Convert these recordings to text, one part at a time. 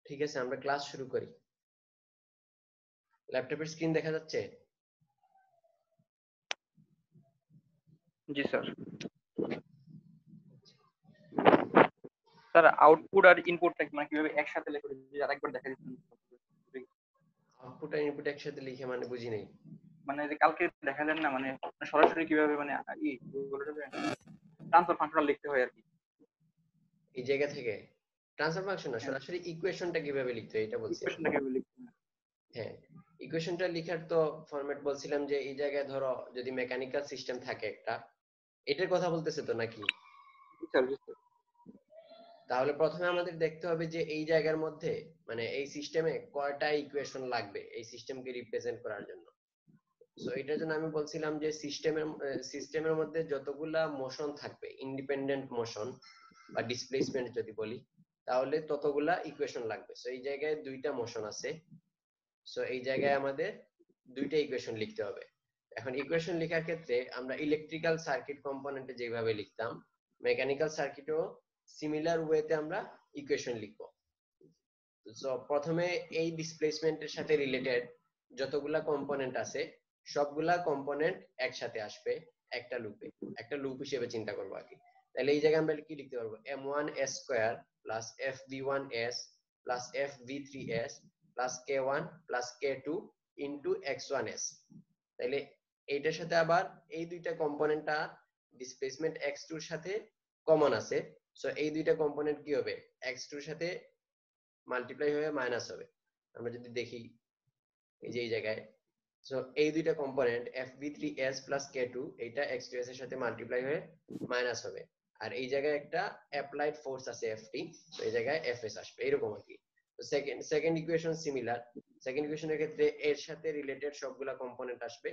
ঠিক আছে, আমরা ক্লাস শুরু করি। ল্যাপটপের স্ক্রিন দেখা যাচ্ছে? জি স্যার। স্যার আউটপুট আর ইনপুটটা মানে কিভাবে একসাথে লিখে যদি আরেকবার দেখা দিতেন। আউটপুট আর ইনপুট একসাথে লিখে মানে বুঝি নাই। মানে যে কালকে দেখালেন না, মানে সরাসরি কিভাবে মানে ট্রান্সফার ফাংশন লিখতে হয় আর কি। এই জায়গা থেকে ট্রান্সফার ফাংশন না, সরাসরি ইকুয়েশনটা কিভাবে লিখতে হয় এটা বলছি আমি। ইকুয়েশনটা কিভাবে লিখতে হয়? হ্যাঁ, ইকুয়েশনটা লিখার তো ফরম্যাট বলছিলাম যে এই জায়গায় ধরো যদি মেকানিক্যাল সিস্টেম থাকে একটা, এটার কথা বলতেছে তো নাকি? জি স্যার, জি স্যার। তাহলে প্রথমে আমাদের দেখতে হবে যে এই জায়গার মধ্যে মানে এই সিস্টেমে কয়টা ইকুয়েশন লাগবে এই সিস্টেমকে রিপ্রেজেন্ট করার জন্য। সো এটার জন্য আমি বলছিলাম যে সিস্টেমের মধ্যে যতগুলা মোশন থাকবে, ইন্ডিপেন্ডেন্ট মোশন বা ডিসপ্লেসমেন্ট যদি বলি, তাহলে ততগুলা ইকুয়েশন লাগবে। সো এই জায়গায় দুইটা মোশন আছে, সো এই জায়গায় আমাদের দুইটা ইকুয়েশন লিখতে হবে। এখন ইকুয়েশন লেখার ক্ষেত্রে আমরা ইলেকট্রিক্যাল সার্কিট কম্পোনেন্টে যেভাবে লিখতাম, মেকানিক্যাল সার্কিটও সিমিলার ওয়েতে আমরা ইকুয়েশন লিখবো। সো প্রথমে এই ডিসপ্লেসমেন্টের সাথে রিলেটেড যতগুলা কম্পোনেন্ট আছে সবগুলা কম্পোনেন্ট একসাথে আসবে একটা লুপে, একটা লুপ হিসেবে চিন্তা করবো আর কি। তাহলে এই জায়গায় আমরা কি লিখতে পারবো, m1s square plus fv1s plus fv3s plus k1 plus k2 into x1s। তাহলে এইটার সাথে আবার এই দুইটা কম্পোনেন্টটা ডিসপ্লেসমেন্ট x2 এর সাথে কমন আছে। সো এই দুইটা কম্পোনেন্ট কি হবে, x2 এর সাথে মাল্টিপ্লাই হয়ে মাইনাস হবে। আমরা যদি দেখি এই যে এই জায়গায়, সো এই দুইটা কম্পোনেন্ট fv3s প্লাস k2 এইটা x2s এর সাথে মাল্টিপ্লাই হয়ে মাইনাস হবে। আর এই জায়গায় একটা অ্যাপ্লাইড ফোর্স আছে ft, তো এই জায়গায় fs আসবে এরকম আর কি। তো সেকেন্ড ইকুয়েশন সিমিলার। সেকেন্ড ইকুয়েশনের ক্ষেত্রে এর সাথে রিলেটেড সবগুলা কম্পোনেন্ট আসবে,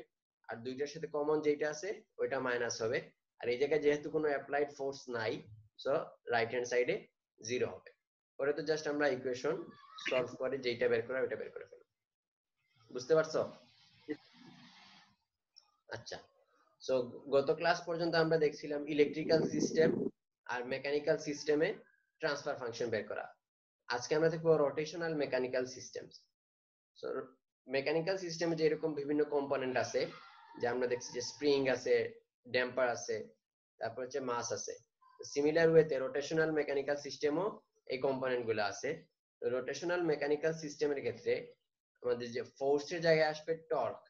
আর দুইটার সাথে কমন যেটা আছে ওইটা মাইনাস হবে। আর এই জায়গায় যেহেতু কোনো অ্যাপ্লাইড ফোর্স নাই, সো রাইট হ্যান্ড সাইডে 0 হবে। পরে তো জাস্ট আমরা ইকুয়েশন সলভ করে যেটা বের করা ওইটা বের করে ফেলব। বুঝতে পারছো? আচ্ছা, সো গত ক্লাস পর্যন্ত আমরা দেখছিলাম ইলেকট্রিক্যাল সিস্টেম আর মেকানিক্যাল সিস্টেমে ট্রান্সফার ফাংশন বের করা। আজকে আমরা দেখব rotational mechanical system. So mechanical সিস্টেমে যে এরকম বিভিন্ন কম্পোনেন্ট আছে, যে আমরা দেখছি যে স্প্রিং আছে, ড্যাম্পার আছে, তারপর হচ্ছে মাস আছে। সিমিলার ওয়েতে রোটেশনাল মেকানিক্যাল সিস্টেমও এই কম্পোনেন্ট গুলো আছে। তো রোটেশনাল মেকানিক্যাল সিস্টেমের ক্ষেত্রে আমাদের যে ফোর্সের জায়গায় আসবে টর্ক,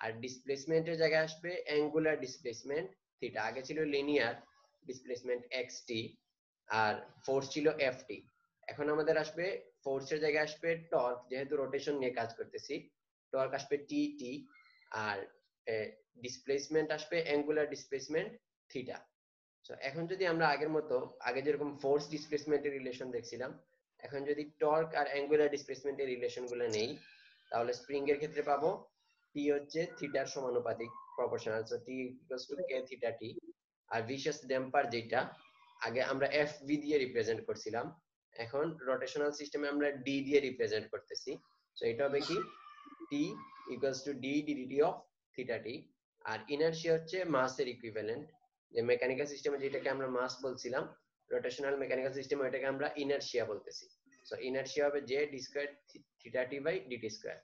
আর ডিসপ্লেসমেন্টের জায়গায় আসবে অ্যাঙ্গুলার ডিসপ্লেসমেন্ট থিটা। আগে ছিল লিনিয়ার ডিসপ্লেসমেন্ট xt আর ফোর্স ছিল ft। এখন আমাদের আসবে ফোর্সের জায়গায় আসবে টর্ক, যেহেতু রোটেশন নিয়ে কাজ করতেছি টর্ক আসবে tt, আর ডিসপ্লেসমেন্ট আসবে অ্যাঙ্গুলার ডিসপ্লেসমেন্ট থিটা। সো এখন যদি আমরা আগের মতো আগে যেরকম ফোর্স ডিসপ্লেসমেন্টের রিলেশন দেখছিলাম, এখন যদি টর্ক আর অ্যাঙ্গুলার ডিসপ্লেসমেন্টের রিলেশন গুলো নেই, তাহলে স্প্রিং এর ক্ষেত্রে পাবো টি হচ্ছে থিটার সমানুপাতিক proportional, so T equals to K theta T. আর ভিশাস ড্যাম্পার যেটা আগে আমরা এফ ভি দিয়ে রিপ্রেজেন্ট করছিলাম, এখন রোটেশনাল সিস্টেমে আমরা ডি দিয়ে রিপ্রেজেন্ট করতেছি। সো এটা হবে কি T equals to D DD of theta T. আর ইনার্শিয়া হচ্ছে মাসের ইকুইভ্যালেন্ট, যে মেকানিক্যাল সিস্টেমে যেটাকে আমরা মাস বলছিলাম, রোটেশনাল মেকানিক্যাল সিস্টেমে ওইটাকে আমরা ইনার্শিয়া বলতেছি। সো ইনার্শিয়া হবে J D square theta T by DT square.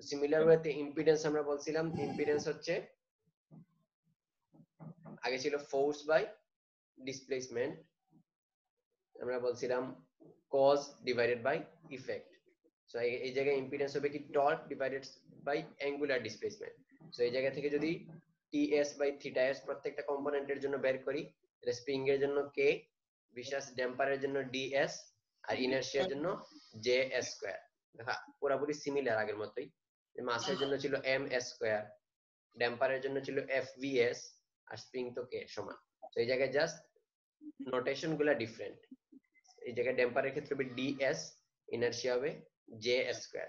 Similar ওয়েতে ইম্পিডেন্স আমরা বলছিলাম, ইম্পিডেন্স হচ্ছে আগে ছিল ফোর্স বাই ডিসপ্লেসমেন্ট, আমরা বলছিলাম cause divided by effect. So এই জায়গায় ইম্পিডেন্স হবে কি torque divided by angular displacement. So এই জায়গা থেকে যদি টিএস বাই থিটা এস প্রত্যেকটা কম্পোনেন্টের জন্য বের করি, স্প্রিং এর জন্য কে, ভিসাস ড্যাম্পারের জন্য ডিএস, আর ইনার্শিয়ার জন্য জে এস স্কয়ার। দেখা পুরোপুরি সিমিলার আগের মতোই। মাসের জন্য ছিল এম এস স্কয়ার, ড্যাম্পারের জন্য ছিল এফ ভি এস, আর স্প্রিং তো কে সমান। তো এই জায়গায় জাস্ট নোটেশন গুলা ডিফারেন্ট। এই জায়গায় ড্যাম্পারের ক্ষেত্রে হবে ডিএস, ইনার্শিয়া হবে জে স্কয়ার।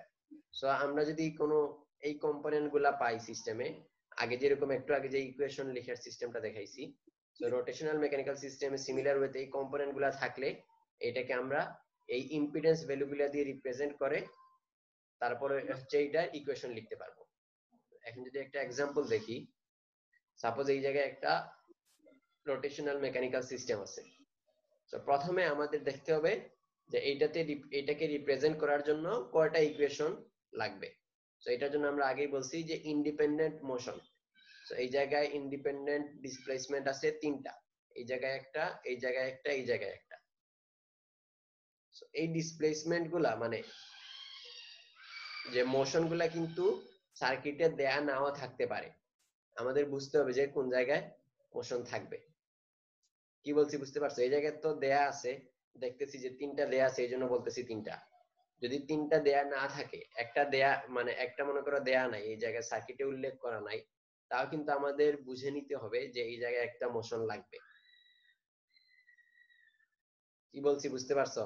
সো আমরা যদি কোনো এই কম্পোনেন্ট গুলা পাই সিস্টেমে, আগে যেরকম একটু আগে যে ইকুয়েশন লেখার সিস্টেমটা দেখাইছি, সো রোটেশনাল মেকানিক্যাল সিস্টেমে সিমিলার ওয়েতে এই কম্পোনেন্ট গুলা থাকলে এটাকে আমরা এই ইম্পিডেন্স ভ্যালুগুলা দিয়ে রিপ্রেজেন্ট করে তারপরে হচ্ছে এইটা ইকুয়েশন লিখতে পারবো। এখন যদি একটা এক্সাম্পল দেখি, সাপোজ এই জায়গায় একটা রোটেশনাল মেকানিক্যাল সিস্টেম আছে। তো প্রথমে আমাদের দেখতে হবে যে এটাকে রিপ্রেজেন্ট করার জন্য কয়টা ইকুয়েশন লাগবে। সো এটার জন্য আমরা আগেই বলছি যে ইন্ডিপেন্ডেন্ট মোশন। সো এই জায়গায় ইন্ডিপেন্ডেন্ট ডিসপ্লেসমেন্ট আছে তিনটা, এই জায়গায় একটা, এই জায়গায় একটা, এই জায়গায় একটা। সো এই ডিসপ্লেসমেন্ট গুলা মানে যে মোশন গুলা কিন্তু সার্কিটে দেয়া নাও থাকতে পারে, আমাদের বুঝতে হবে যে কোন জায়গায় মোশন থাকবে। কি বলছি বুঝতে পারছো? এই জায়গায় তো দেয়া আছে, দেখতেছি যে তিনটা দেয়া আছে, এই জন্য বলতেছি তিনটা। যদি তিনটা দেয়া না থাকে, একটা দেয়া মানে একটা মনে করো দেয়া নাই, এই জায়গায় সার্কিটে উল্লেখ করা নাই, তাও কিন্তু আমাদের বুঝে নিতে হবে যে এই জায়গায় একটা মোশন লাগবে। কি বলছি বুঝতে পারছো?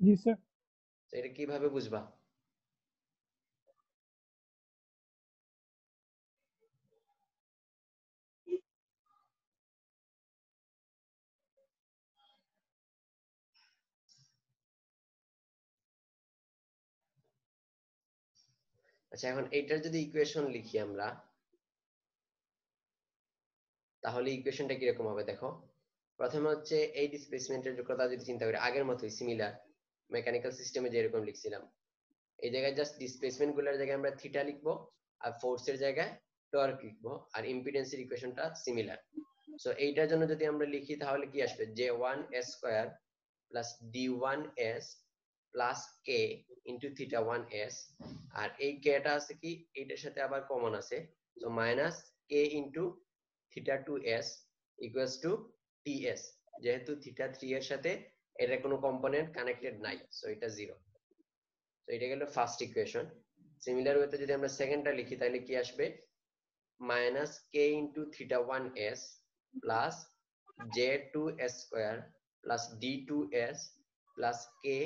জি স্যার। তো এটা কিভাবে বুঝবা? আচ্ছা, এখন এইটার যদি ইকুয়েশন লিখি আমরা, তাহলে ইকুয়েশনটা কিরকম হবে দেখো। প্রথমে হচ্ছে এই ডিসপ্লেসমেন্টের কথা যদি চিন্তা করি, আগের মতোই সিমিলার মেকানিক্যাল সিস্টেমে যেরকম লিখছিলাম, এই জায়গায় জাস্ট ডিসপ্লেসমেন্ট গুলোর জায়গায় আমরা থিটা লিখবো, আর ফোর্সের জায়গায় টর্ক লিখবো, আর ইম্পিডেন্সের ইকুয়েশনটা সিমিলার। সো এইটার জন্য যদি আমরা লিখি তাহলে কি আসবে, j1s square plus d1s plus k into theta 1s, আর এই k টা আছে কি এইটার সাথে আবার কমন আছে, so minus k into theta 2s equals to ts, যেহেতু থিটা 3 এর সাথে এর কোনো কম্পোনেন্ট কানেক্টেড নাই, সো এটা 0। তো এটা গেল ফার্স্ট ইকুয়েশন। সিমিলার ওয়েতে যদি আমরা সেকেন্ডটা লিখি তাহলে কি আসবে, minus K into theta 1s plus j2s square plus d2s plus K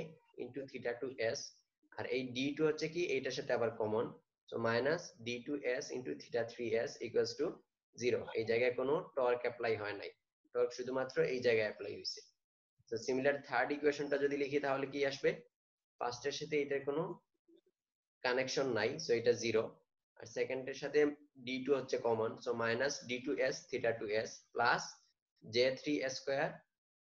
into theta 2s, আর এই d2 হচ্ছে কি এইটার সাথে আবার common, so minus d2s into theta 3s equals to 0। এই জায়গায় কোনো টর্ক অ্যাপ্লাই হয় নাই, টর্ক শুধুমাত্র এই জায়গায় অ্যাপ্লাই হয়েছে। তো সিমিলার থার্ড ইকুয়েশনটা যদি লিখি তাহলে কি আসবে, ফার্স্টের সাথে এটার কোনো কানেকশন নাই, সো এটা 0, আর সেকেন্ডের সাথে d2 হচ্ছে common, so minus d2s theta 2s plus j3s square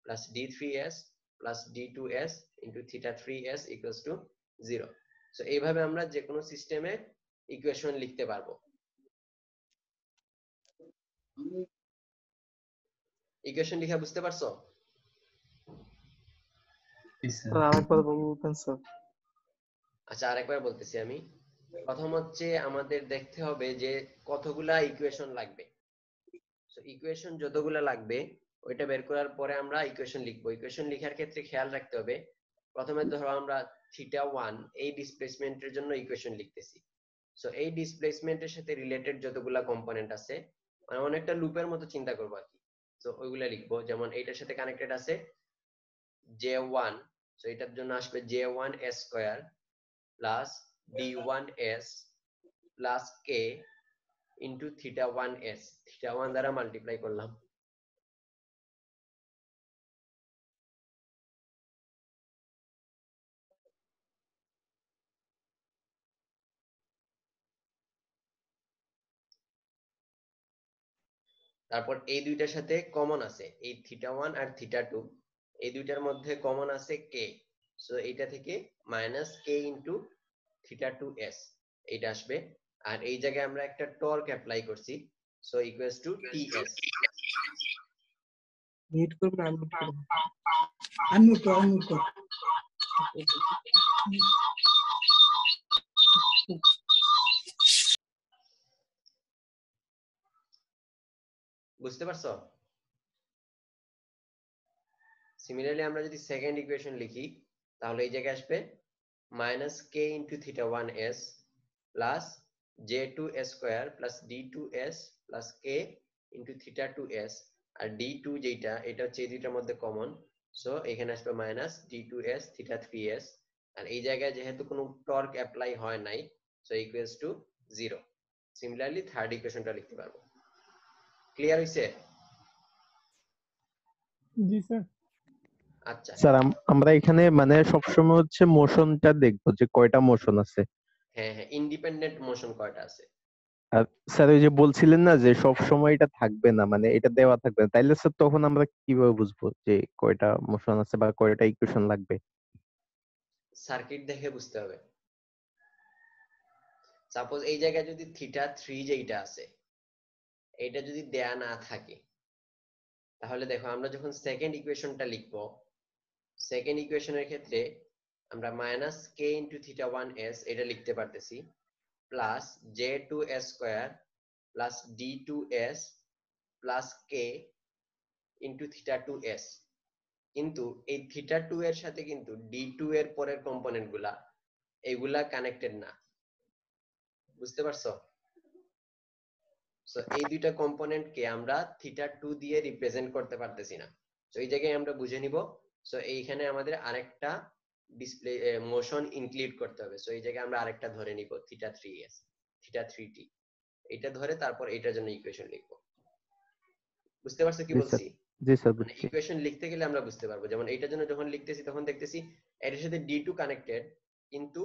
plus d3s plus d2s into theta 3s equals to 0। So এইভাবে আমরা যে কোনো সিস্টেমে ইকুয়েশন লিখতে পারবো। ইকুয়েশন লিখা বুঝতে পারছো? স্যার আরেকবার বলবেন স্যার? আচ্ছা, আরেকবার বলতেছি আমি। প্রথম হচ্ছে আমাদের দেখতে হবে যে কতগুলা ইকুয়েশন লাগবে। সো ইকুয়েশন যতগুলা লাগবে ওইটা বের করার পরে আমরা ইকুয়েশন লিখবো। ইকুয়েশন লেখার ক্ষেত্রে খেয়াল রাখতে হবে, প্রথমে ধরো আমরা থিটা 1 এই ডিসপ্লেসমেন্টের জন্য ইকুয়েশন লিখতেছি। সো এই ডিসপ্লেসমেন্টের সাথে রিলেটেড যতগুলা কম্পোনেন্ট আছে, মানে অনেকটা লুপের মতো চিন্তা করবো আর কি। সো ওইগুলা লিখবো, যেমন এইটার সাথে কানেক্টেড আছে j1, সো এটার জন্য আসবে j1s square plus d1s plus k into theta 1s, theta 1 দ্বারা মাল্টিপ্লাই করলাম। তারপর এই দুইটার সাথে কমন আছে এই থিটা 1 আর থিটা 2, এই দুইটার মধ্যে কমন আছে k, সো এইটা থেকে minus k into theta 2s এইটা আসবে, আর এই জায়গায় আমরা একটা টর্ক অ্যাপ্লাই করছি, so equals two ts। Mute করবেন, আনমিউট করবেন। আনমিউট কর, আনমিউট কর। বুঝতে পারছো? সিমিলারলি আমরা যদি সেকেন্ড ইকুয়েশন লিখি তাহলে এই জায়গায় আসবে minus k into theta 1s plus j2s square plus d2s plus k into theta 2s, আর d2 যেটা এটা হচ্ছে এই দুইটার মধ্যে কমন, সো এখানে আসবে মাইনাস d2s থিটা 3s, আর এই জায়গায় যেহেতু কোনো টর্ক অ্যাপ্লাই হয় নাই, so equals to 0। Similarly third ইকুয়েশনটা লিখতে পারবো। ক্লিয়ার হইছে? জি স্যার। আচ্ছা, স্যার আমরা এখানে মানে সবসময় হচ্ছে মোশনটা দেখবো যে কয়টা মোশন আছে। হ্যাঁ হ্যাঁ, ইন্ডিপেন্ডেন্ট মোশন কয়টা আছে। আর স্যার ওই যে বলছিলেন না যে সব সময় এটা থাকবে না, মানে এটা দেওয়া থাকবে না, তাইলে স্যার তখন আমরা কিভাবে বুঝবো যে কয়টা মোশন আছে বা কয়টা ইকুয়েশন লাগবে? সার্কিট দেখে বুঝতে হবে। সাপোজ এই জায়গায় যদি θ3 যেটা আছে এটা যদি দেয়া না থাকে, তাহলে দেখো আমরা যখন সেকেন্ড ইকুয়েশনটা লিখবো, সেকেন্ড ইকুয়েশনের ক্ষেত্রে আমরা মাইনাস কে ইন্টু θ1s এটা লিখতে পারতেছি, plus j2s square plus d2s plus K into θ2s। কিন্তু এই θ2 এর সাথে কিন্তু d2 এর পরের কম্পোনেন্ট গুলা এগুলা কানেক্টেড না, বুঝতে পারছো? সো এই দুইটা কম্পোনেন্ট কে আমরা θ2 দিয়ে রিপ্রেজেন্ট করতে পারতেছি না। সো এই জায়গায় আমরা বুঝে নিব। সো এইখানে আমাদের আরেকটা ডিসপ্লে মোশন ইনক্লুড করতে হবে। সো এই জায়গায় আমরা আরেকটা ধরে নিব θ3s θ3t, এটা ধরে তারপর এটার জন্য ইকুয়েশন লিখব। বুঝতে পারছো কি জি স্যার, বলছি? জি স্যার মানে বুঝছি। ইকুয়েশন লিখতে গেলে আমরা বুঝতে পারবো, যেমন এইটার জন্য যখন লিখতেছি তখন দেখতেছি এর সাথে d2 কানেক্টেড, কিন্তু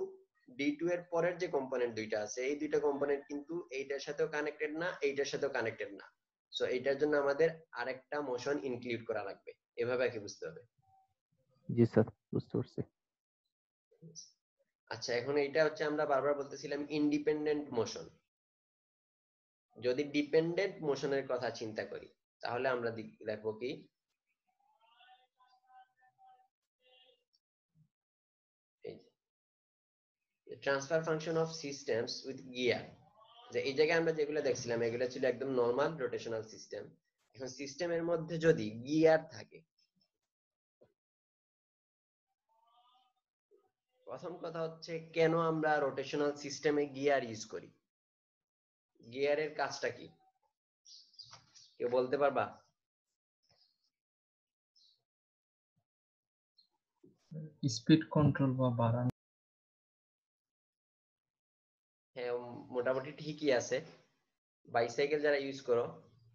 d2 এর পরের যে কম্পোনেন্ট দুইটা আছে এই দুইটা কম্পোনেন্ট কিন্তু এইটার সাথেও কানেক্টেড না, এইটার সাথেও কানেক্টেড না। সো এইটার জন্য আমাদের আরেকটা মোশন ইনক্লুড করা লাগবে, এভাবে কি বুঝতে হবে? জি স্যার বুঝতে পারছি। আচ্ছা, এখন এইটা হচ্ছে আমরা বারবার বলতেছিলাম ইন্ডিপেন্ডেন্ট মোশন। যদি ডিপেন্ডেন্ট মোশনের কথা চিন্তা করি তাহলে আমরা দেখবো কি, transfer function of systems with gear. যে এই জায়গায় আমরা যেগুলো দেখছিলাম এগুলো ছিল একদম নরমাল রোটেশনাল সিস্টেম। এখন সিস্টেমের মধ্যে যদি গিয়ার থাকে, প্রথম কথা হচ্ছে কেন আমরা রোটেশনাল সিস্টেমে গিয়ার ইউজ করি? গিয়ারের কাজটা কি কেউ বলতে পারবা? স্পিড কন্ট্রোল বা বাড়ানো। হ্যাঁ, মোটামুটি ঠিকই আছে। বাইসাইকেল যারা ইউজ করো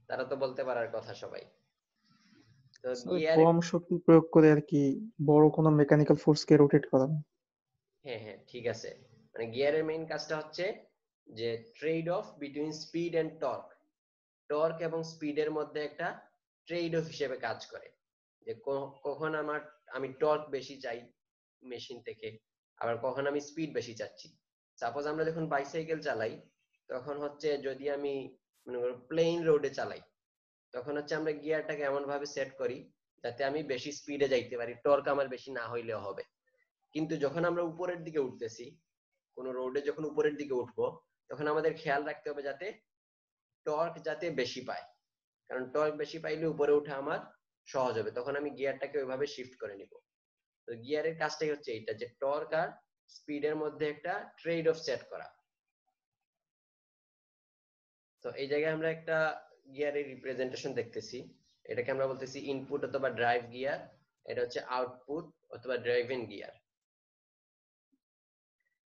তারা তো বলতে পারার কথা সবাই। তো গিয়ারে, কম শক্তি প্রয়োগ করে আর কি বড় কোনো মেকানিক্যাল ফোর্সকে রোটেট করা। হ্যাঁ হ্যাঁ ঠিক আছে, মানে গিয়ারের মেইন কাজটা হচ্ছে যে trade off between speed and torque, torque এবং স্পিডের মধ্যে একটা ট্রেড অফ হিসেবে কাজ করে। যে কখন আমি টর্ক বেশি চাই মেশিন থেকে, আবার কখন আমি স্পিড বেশি চাচ্ছি। সাপোজ আমরা যখন বাইসাইকেল চালাই তখন হচ্ছে যদি আমি মনে করো প্লেন রোডে চালাই তখন হচ্ছে আমরা গিয়ারটাকে এমন ভাবে সেট করি যাতে আমি বেশি স্পিডে যাইতে পারি, টর্ক আমার বেশি না হইলেও হবে। কিন্তু যখন আমরা উপরের দিকে উঠতেছি, কোন রোডে যখন উপরের দিকে উঠবো তখন আমাদের খেয়াল রাখতে হবে যাতে টর্ক যাতে বেশি পায়, কারণ টর্ক বেশি পাইলে উপরে ওঠা আমার সহজ হবে, তখন আমি গিয়ারটাকে ওইভাবে শিফট করে নিব। তো গিয়ারের কাজটাই হচ্ছে এইটা, যে টর্ক আর স্পিডের মধ্যে একটা ট্রেড অফ সেট করা। তো এই জায়গায় আমরা একটা গিয়ারের রিপ্রেজেন্টেশন দেখতেছি, এটাকে আমরা বলতেছি ইনপুট অথবা ড্রাইভ গিয়ার, এটা হচ্ছে আউটপুট অথবা ড্রাইভেন গিয়ার।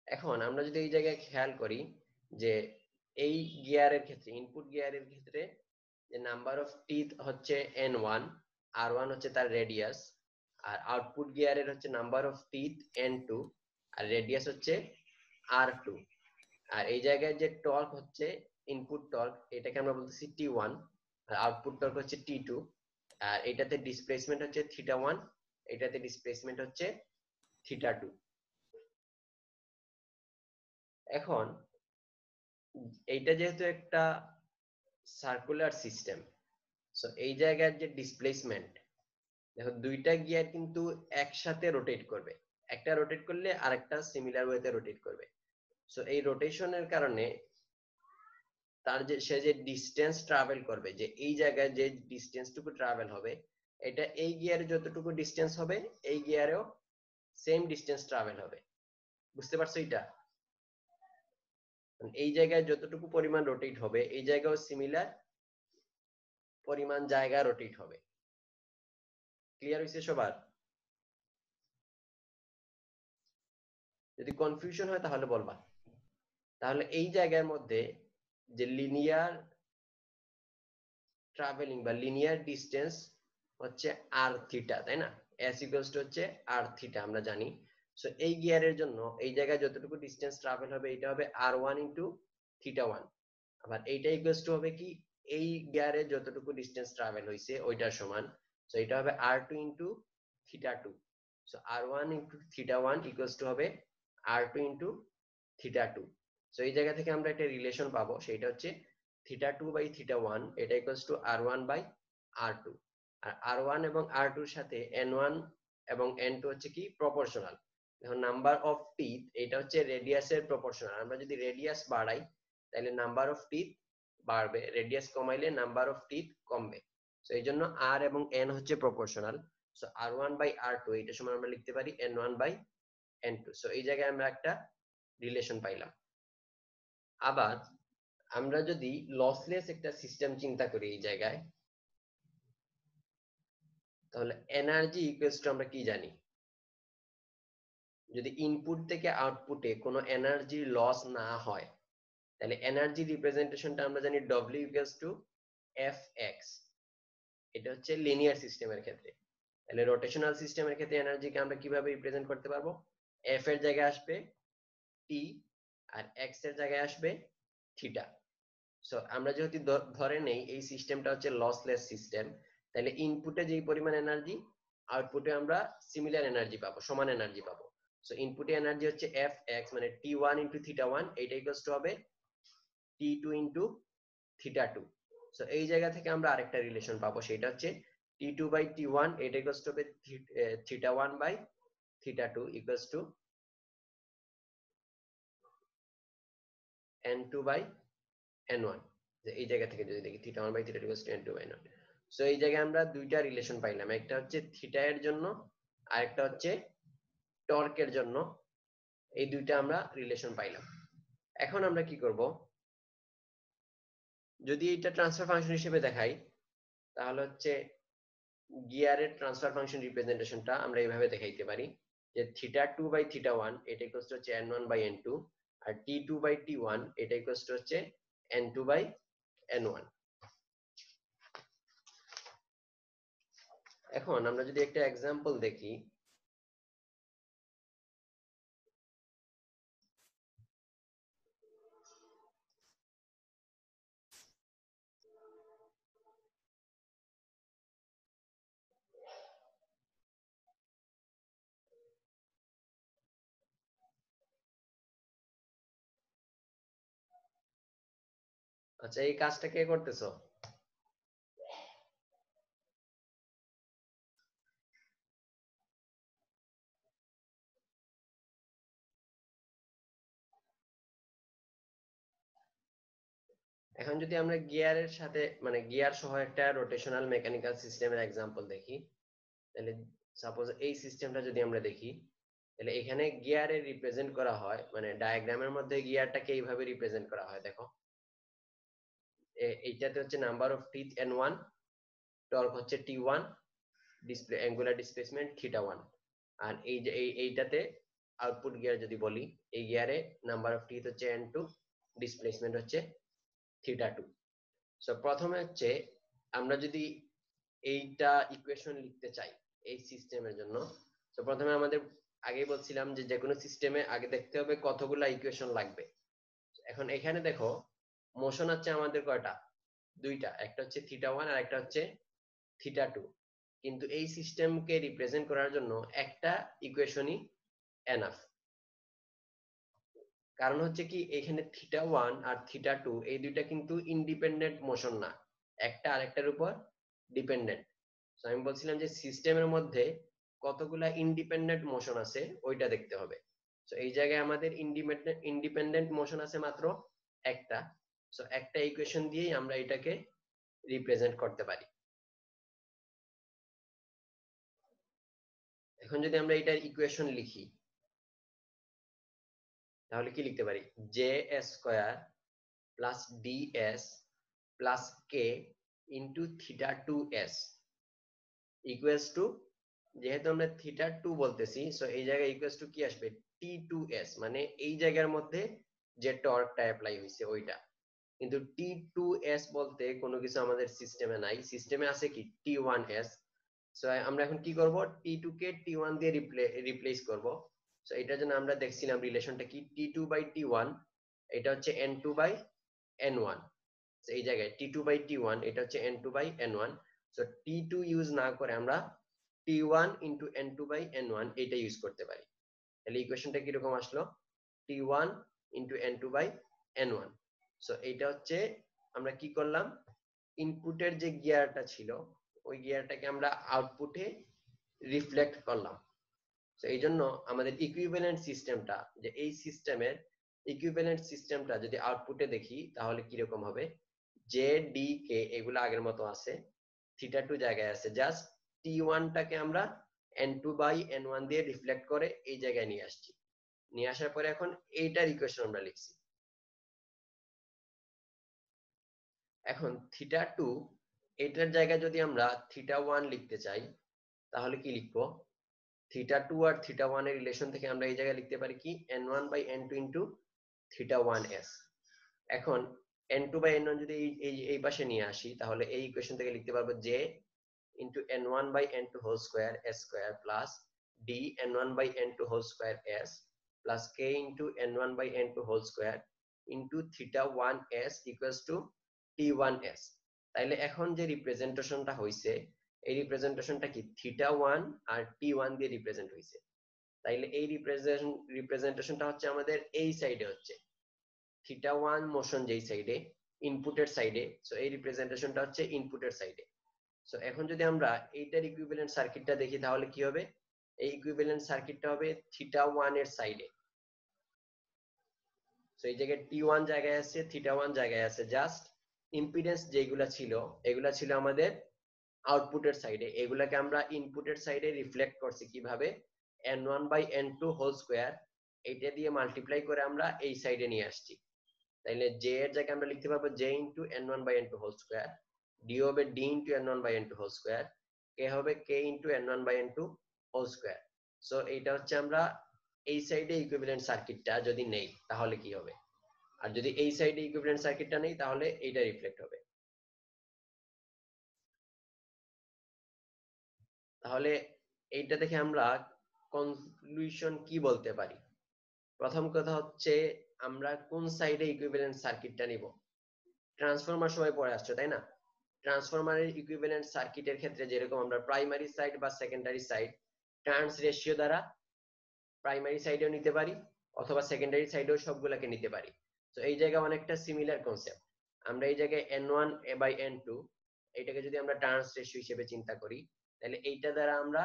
এখন আমরা যদি এই জায়গায় খেয়াল করি যে এই গিয়ারের ক্ষেত্রে, ইনপুট গিয়ারের ক্ষেত্রে যে নাম্বার অফ টিথ হচ্ছে n1, r1 হচ্ছে তার রেডিয়াস, আর আউটপুট গিয়ারের হচ্ছে নাম্বার অফ টিথ n2 আর রেডিয়াস হচ্ছে r2। আর এই জায়গায় যে টর্ক হচ্ছে ইনপুট টর্ক, এটাকে আমরা বলতেছি t1, আর আউটপুট টর্ক হচ্ছে t2, আর এটাতে ডিসপ্লেসমেন্ট হচ্ছে θ1, এটাতে ডিসপ্লেসমেন্ট হচ্ছে θ2। এখন এইটা যেহেতু একটা সার্কুলার সিস্টেম, সো এই জায়গার যে ডিসপ্লেসমেন্ট, দেখো দুইটা গিয়ার কিন্তু একসাথে রোটেট করবে, একটা রোটেট করলে আরেকটা সিমিলার ওয়েতে রোটেট করবে। সো এই রোটেশনের কারণে তার যে সে যে ডিসটেন্স ট্রাভেল করবে, যে এই জায়গায় যে ডিসটেন্সটুকু ট্রাভেল হবে এটা এই গিয়ারে যতটুকু ডিসটেন্স হবে এই গিয়ারেও সেম ডিসটেন্স ট্রাভেল হবে। বুঝতে পারছো? এটা এই জায়গায় যতটুকু পরিমাণ রোটেট হবে এই জায়গাও সিমিলার পরিমাণ জায়গা রোটেট হবে। ক্লিয়ার হইছে সবার? যদি কনফিউশন হয় তাহলে বলবা। তাহলে এই জায়গার মধ্যে যে লিনিয়ার ট্রাভেলিং বা লিনিয়ার ডিসটেন্স হচ্ছে আর থিটা, তাই না? s ইকুয়ালস টু হচ্ছে আর থিটা আমরা জানি। সো এই গিয়ারের জন্য এই জায়গায় যতটুকু ডিসটেন্স ট্রাভেল হবে এটা হবে r1 ইনটু θ1, আবার এইটা ইকুয়ালস টু হবে কি এই গিয়ারে যতটুকু ডিসটেন্স ট্রাভেল হইছে ওইটার সমান। সো এটা হবে r2 into θ2। So r1 into θ1 equals to হবে r2 ইনটু θ2। সো এই জায়গা থেকে আমরা একটা রিলেশন পাবো, সেটা হচ্ছে θ2 বাই θ1 এটা equals to r1 by r2। R r1 এবং r2 এর সাথে n1 এবং n2 হচ্ছে কি প্রপোর্শনাল। এখন নাম্বার অফ টিথ এটা হচ্ছে রেডিয়াসের প্রপোর্শনাল। আমরা যদি রেডিয়াস বাড়াই তাহলে নাম্বার অফ টিথ বাড়বে, রেডিয়াস কমাইলে নাম্বার অফ টিথ কমবে। সো এই জন্য r এবং n হচ্ছে proportional. So r1 by r2 এটা সমান আমরা লিখতে পারি n1 বাই n2। সো এই জায়গায় আমরা একটা রিলেশন পাইলাম। আবার আমরা যদি লসলেস একটা সিস্টেম চিন্তা করি এই জায়গায়, তাহলে এনার্জি ইকুয়ালস টু আমরা কি জানি? যদি ইনপুট থেকে আউটপুটে কোনো এনার্জি লস না হয় তাহলে এনার্জি রিপ্রেজেন্টেশনটা আমরা জানি W ইকুয়ালস টু Fx। এটা হচ্ছে লিনিয়ার সিস্টেমের ক্ষেত্রে। তাহলে রোটেশনাল সিস্টেমের ক্ষেত্রে এনার্জিকে আমরা কিভাবে রিপ্রেজেন্ট করতে পারবো? F এর জায়গায় আসবে T আর x এর জায়গায় আসবে থিটা। সো আমরা যেহেতু ধরে নেই এই সিস্টেমটা হচ্ছে লসলেস সিস্টেম, তাহলে ইনপুটে যেই পরিমাণ এনার্জি আউটপুটে আমরা সিমিলার এনার্জি পাবো, সমান এনার্জি পাবো। সো ইনপুটে এনার্জি হচ্ছে Fx মানে T1 ইনটু θ1 এটা ইকুয়ালস টু হবে T2 ইনটু θ2। সো এই জায়গা থেকে আমরা আরেকটা রিলেশন পাবো, সেটা হচ্ছে T2 বাই T1 এটা ইকুয়ালস টু হবে θ1 by θ2 equals to N2 by N1। এই জায়গা থেকে যদি দেখি θ1 by θ2 equals to N2 by N1। So এই জায়গায় আমরা দুইটা রিলেশন পাইলাম, একটা হচ্ছে থিটা এর জন্য আর একটা হচ্ছে টর্কের জন্য। এই দুইটা আমরা রিলেশন পাইলাম। এখন আমরা কি করব, যদি এটা ট্রান্সফার ফাংশন হিসেবে দেখাই তাহলে হচ্ছে গিয়ারের ট্রান্সফার ফাংশন রিপ্রেজেন্টেশনটা আমরা এইভাবে দেখাইতে পারি যে θ2 বাই θ1 এটা ইকুয়ালস টু হচ্ছে n1 by n2 R t2 by t1 এটা ইকুয়ালস টু হচ্ছে n2 বাই n1। এখন আমরা যদি একটা एग्जांपल দেখি, আচ্ছা এই কাজটা কে করতেছো? এখন যদি আমরা গিয়ারের সাথে মানে গিয়ার সহ একটা রোটেশনাল মেকানিক্যাল সিস্টেমের एग्जांपल দেখি, তাহলে সাপোজ এই সিস্টেমটা যদি আমরা দেখি তাহলে এখানে গিয়ারে রিপ্রেজেন্ট করা হয় মানে ডায়াগ্রামের মধ্যে গিয়ারটাকে এইভাবে রিপ্রেজেন্ট করা হয়। দেখো এইটাতে হচ্ছে number of teeth n1, torque হচ্ছে t1, ডিসপ্লে অ্যাঙ্গুলার ডিসপ্লেসমেন্ট θ1। আর এই যে এইটাতে আউটপুট গিয়ার যদি বলি, এই গিয়ারে নাম্বার অফ টিথ হচ্ছে n2, ডিসপ্লেসমেন্ট হচ্ছে θ2। সো প্রথমে হচ্ছে আমরা যদি এইটা ইকুয়েশন লিখতে চাই এই সিস্টেমের জন্য, তো প্রথমে আমাদের আগেই বলছিলাম যে যেকোনো সিস্টেমে আগে দেখতে হবে কতগুলা ইকুয়েশন লাগবে। এখন এখানে দেখো মোশন হচ্ছে আমাদের কয়টা? দুইটা, একটা হচ্ছে θ1 আর একটা হচ্ছে θ2। কিন্তু এই সিস্টেমকে রিপ্রেজেন্ট করার জন্য একটা ইকুয়েশনই এনাফ। কারণ হচ্ছে কি এখানে θ1 আর θ2 এই দুইটা কিন্তু ইন্ডিপেন্ডেন্ট মোশন না, একটা আরেকটার উপর ডিপেন্ডেন্ট। সো আমি বলছিলাম যে সিস্টেমের মধ্যে কতগুলা ইন্ডিপেন্ডেন্ট মোশন আছে ওইটা দেখতে হবে। সো এই জায়গায় আমাদের ইন্ডিপেন্ডেন্ট মোশন আছে মাত্র একটা। সো একটা ইকুয়েশন দিয়েই আমরা এটাকে রিপ্রেজেন্ট করতে পারি। এখন যদি আমরা এটার ইকুয়েশন লিখি তাহলে কি লিখতে পারি? js² plus ds plus k into θ2s equals two, যেহেতু আমরা θ2 বলতেছি সো এই জায়গায় ইকুয়ালস টু কি আসবে? t2s মানে এই জায়গার মধ্যে যে টর্কটা অ্যাপ্লাই হইছে ওইটা। কিন্তু t2s বলতে কোনো কিছু আমাদের সিস্টেমে নাই, সিস্টেমে আছে কি t1s। সো আমরা এখন কি করব? t2 কে t1 দিয়ে রিপ্লেস করব। সো এটার জন্য আমরা দেখছিলাম রিলেশনটা কি t2 বাই t1 এটা হচ্ছে n2 বাই n1। এই জায়গায় T2/T1 এটা হচ্ছে N2/N1, সো T2 ইউজ না করে আমরা T1 ইন্টু N2/N1 এটা ইউজ করতে পারি। তাহলে ইকুয়েশনটা কিরকম আসলো, T1 ইন্টু N2/N1। সো এইটা হচ্ছে আমরা কি করলাম, ইনপুটের যে গিয়ারটা ছিল ওই গিয়ারটাকে আমরা আউটপুটে রিফ্লেক্ট করলাম। তো এই জন্য আমাদের ইকুইভ্যালেন্ট সিস্টেমটা, যে এই সিস্টেমের ইকুইভ্যালেন্ট সিস্টেমটা যদি আউটপুটে দেখি তাহলে কিরকম হবে, জে ডি কে এগুলো আগের মতো আছে, থিটা 2 জায়গায় আছে, জাস্ট T1 টাকে আমরা N2/N1 দিয়ে রিফ্লেক্ট করে এই জায়গায় নিয়ে আসছি। নিয়ে আসার পরে এখন এইটার ইকুয়েশন আমরা লিখছি। এখন থিটা 2 এটার জায়গায় যদি আমরা থিটা 1 লিখতে চাই তাহলে কি লিখবো, থিটা 2 আর থিটা 1 এর রিলেশন থেকে আমরা এই জায়গায় লিখতে পারি কি N1/N2 ইন্টু থিটা 1s। এখন N2/N1 যদি এই পাশে নিয়ে আসি তাহলে এই ইকুয়েশন থেকে লিখতে পারবো J into N1/N2 whole square s square plus D N1/N2 whole square s plus K into N1/N2 whole square into theta 1s equals to T1s। তাইলে এখন যে রিপ্রেজেন্টেশনটা হইছে এই রিপ্রেজেন্টেশনটা কি থিটা 1 আর T1 দিয়ে রিপ্রেজেন্ট হইছে। তাইলে এই রিপ্রেজেন্টেশনটা হচ্ছে আমাদের এই সাইডে হচ্ছে থিটা 1 মোশন যেই সাইডে ইনপুটের সাইডে, সো এই রিপ্রেজেন্টেশনটা হচ্ছে ইনপুটের সাইডে। সো এখন যদি আমরা এইটার ইকুইভ্যালেন্ট সার্কিটটা দেখি তাহলে কি হবে, এই ইকুইভ্যালেন্ট সার্কিটটা হবে থিটা 1 এর সাইডে। সো এই জায়গায় T1 জায়গায় আছে, থিটা 1 জায়গায় আছে, জাস্ট ইম্পিডেন্স যেগুলা ছিল এগুলা ছিল আমাদের আউটপুটের সাইডে, এগুলাকে আমরা ইনপুটের সাইডে রিফ্লেক্ট করছি কিভাবে, N1/N2 হোল স্কোয়ার এইটা দিয়ে মাল্টিপ্লাই করে আমরা এই সাইডে নিয়ে আসছি। তাইলে J এর জায়গায় আমরা লিখতে পারবো J into N1/N2 whole square, D হবে D into N1/N2 whole square, K হবে K into N1/N2 whole square. So এইটা হচ্ছে আমরা এই সাইডে ইকুইভ্যালেন্ট সার্কিটটা যদি নেই তাহলে কি হবে, আর যদি এই সাইডে ইকুইভ্যালেন্ট সার্কিটটা নেই তাহলে এইটা রিফ্লেক্ট হবে। তাহলে এইটা থেকে আমরা কনক্লুশন কি বলতে পারি, প্রথম কথা হচ্ছে আমরা কোন সাইডে ইকুইভ্যালেন্ট সার্কিটটা নিব। ট্রান্সফরমার সবাই পড়ে আসছে তাই না, ট্রান্সফরমারের ইকুইভ্যালেন্ট সার্কিটের ক্ষেত্রে যেরকম আমরা প্রাইমারি সাইড বা সেকেন্ডারি সাইড টার্নস রেশিও দ্বারা প্রাইমারি সাইডেও নিতে পারি অথবা সেকেন্ডারি সাইডেও সবগুলোকে নিতে পারি। তো এই জায়গায় অনেকটা সিমিলার কনসেপ্ট। আমরা এই জায়গায় N1/N2 এটাকে যদি আমরা টার্নস রেশিও হিসেবে চিন্তা করি তাহলে এইটা দ্বারা আমরা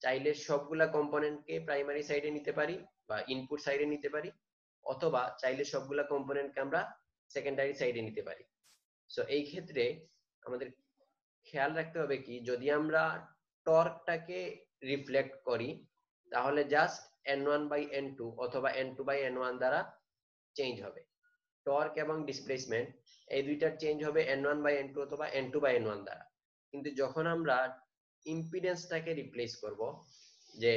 চাইলে সবগুলা কম্পোনেন্টকে প্রাইমারি সাইডে নিতে পারি বা ইনপুট সাইডে নিতে পারি, অথবা চাইলে সবগুলা কম্পোনেন্টকে আমরা সেকেন্ডারি সাইডে নিতে পারি। সো এই ক্ষেত্রে আমাদের খেয়াল রাখতে হবে কি, যদি আমরা টর্কটাকে রিফ্লেক্ট করি তাহলে জাস্ট N1/N2 অথবা N2/N1 দ্বারা চেঞ্জ হবে। টর্ক এবং ডিসপ্লেসমেন্ট এই দুইটার চেঞ্জ হবে N1/N2 অথবা N2/N1 দ্বারা। কিন্তু যখন আমরা ইম্পিডেন্সটাকে রিপ্লেস করব, যে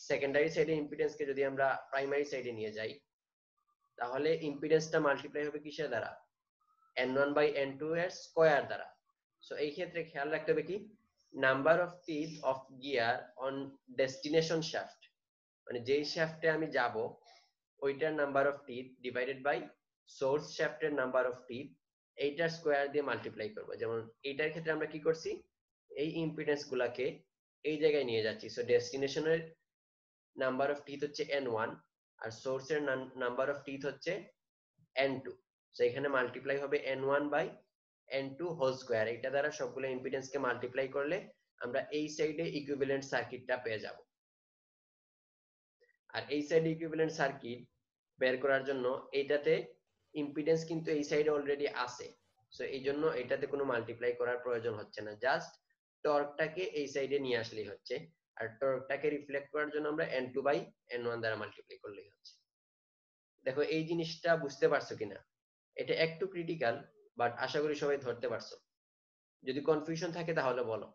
সেকেন্ডারি সাইডে ইম্পিডেন্সকে যদি আমরা প্রাইমারি সাইডে নিয়ে যাই তাহলে ইম্পিডেন্সটা মাল্টিপ্লাই হবে কিসের দ্বারা, N1/N2 এর স্কয়ার দ্বারা। সো এই ক্ষেত্রে খেয়াল রাখতে হবে কি, number of teeth of gear on destination shaft, মানে যেই শ্যাফটে আমি যাব ওইটার number of teeth divided by source শ্যাফটের নাম্বার অফ টিথ, এইটার স্কয়ার দিয়ে মাল্টিপ্লাই করব। যেমন এইটার ক্ষেত্রে আমরা কি করছি, এই ইম্পিডেন্স গুলাকে এই জায়গায় নিয়ে যাচ্ছি। সো ডেস্টিনেশনের নাম্বার অফ টিথ হচ্ছে N1 আর সোর্সের নাম্বার অফ টিথ হচ্ছে N2। সো এখানে মাল্টিপ্লাই হবে N1/N2 হোল স্কয়ার, এটা দ্বারা সবগুলো ইম্পিডেন্সকে মাল্টিপ্লাই করলে আমরা এই সাইডে ইকুইভ্যালেন্ট সার্কিটটা পেয়ে যাব। আর এই সাইডে ইকুইভ্যালেন্ট সার্কিট বের করার জন্য এইটাতে ইম্পিডেন্স কিন্তু এই সাইডে অলরেডি আছে, সো এই জন্য এটাতে কোনো মাল্টিপ্লাই করার প্রয়োজন হচ্ছে না, জাস্ট টর্কটাকে এই সাইডে নিয়ে আসলেই হচ্ছে। আর টর্কটাকে রিফ্লেক্ট করার জন্য আমরা N2/N1 দ্বারা মাল্টিপ্লাই করলেই হচ্ছে। দেখো এই জিনিসটা বুঝতে পারছো কিনা, এটা একটু ক্রিটিক্যাল, বাট আশা করি সবাই ধরতে পারছো। যদি কনফিউশন থাকে তাহলে বলো।